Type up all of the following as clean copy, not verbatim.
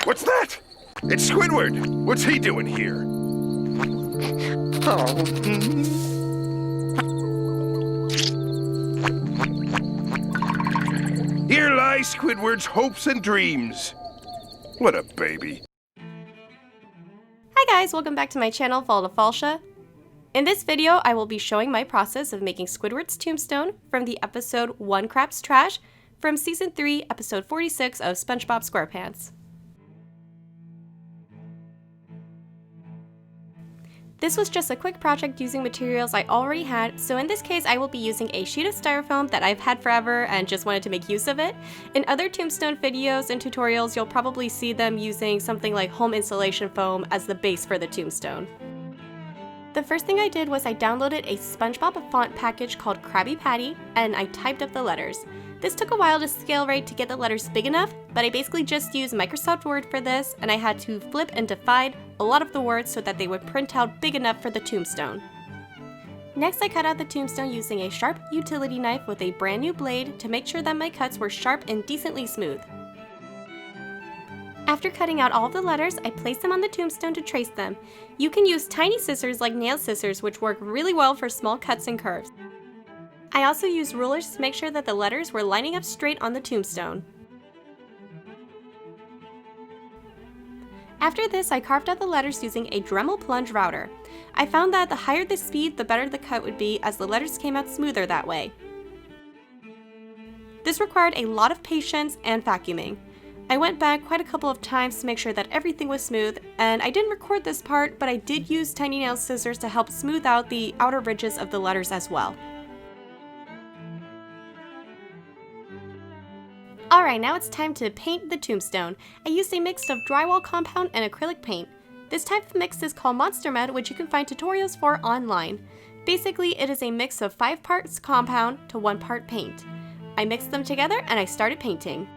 What's that? It's Squidward. What's he doing here? Here lie Squidward's hopes and dreams. What a baby. Hi guys, welcome back to my channel, ValdaValsha. In this video, I will be showing my process of making Squidward's Tombstone from the episode 1 Krabs Trash from Season 3, Episode 46 of Spongebob Squarepants. This was just a quick project using materials I already had, so in this case I will be using a sheet of styrofoam that I've had forever and just wanted to make use of it. In other Tombstone videos and tutorials, you'll probably see them using something like home insulation foam as the base for the tombstone. The first thing I did was I downloaded a Spongebob font package called Krabby Patty, and I typed up the letters. This took a while to scale right to get the letters big enough, but I basically just used Microsoft Word for this, and I had to flip and divide a lot of the words so that they would print out big enough for the tombstone. Next, I cut out the tombstone using a sharp utility knife with a brand new blade to make sure that my cuts were sharp and decently smooth. After cutting out all of the letters, I placed them on the tombstone to trace them. You can use tiny scissors like nail scissors, which work really well for small cuts and curves. I also used rulers to make sure that the letters were lining up straight on the tombstone. After this, I carved out the letters using a Dremel plunge router. I found that the higher the speed, the better the cut would be, as the letters came out smoother that way. This required a lot of patience and vacuuming. I went back quite a couple of times to make sure that everything was smooth, and I didn't record this part, but I did use tiny nail scissors to help smooth out the outer ridges of the letters as well. Alright, now it's time to paint the tombstone. I used a mix of drywall compound and acrylic paint. This type of mix is called Monster Mud, which you can find tutorials for online. Basically, it is a mix of 5 parts compound to 1 part paint. I mixed them together and I started painting.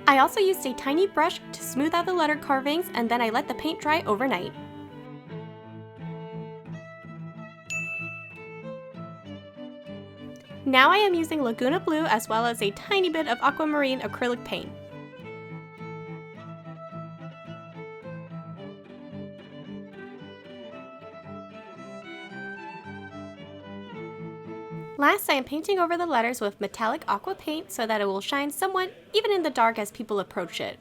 I also used a tiny brush to smooth out the letter carvings, and then I let the paint dry overnight. Now I am using Laguna Blue as well as a tiny bit of aquamarine acrylic paint. Last, I am painting over the letters with metallic aqua paint so that it will shine somewhat even in the dark as people approach it.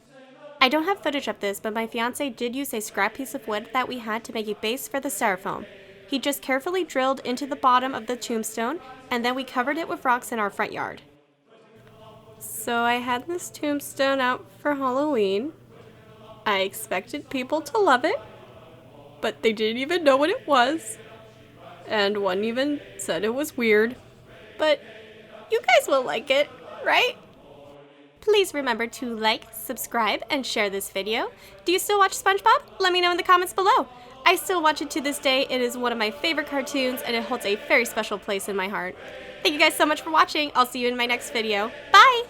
I don't have footage of this, but my fiance did use a scrap piece of wood that we had to make a base for the styrofoam. He just carefully drilled into the bottom of the tombstone, and then we covered it with rocks in our front yard. So I had this tombstone out for Halloween. I expected people to love it, but they didn't even know what it was. And one even said it was weird. But you guys will like it, right? Please remember to like, subscribe, and share this video. Do you still watch SpongeBob? Let me know in the comments below. I still watch it to this day. It is one of my favorite cartoons, and it holds a very special place in my heart. Thank you guys so much for watching. I'll see you in my next video. Bye!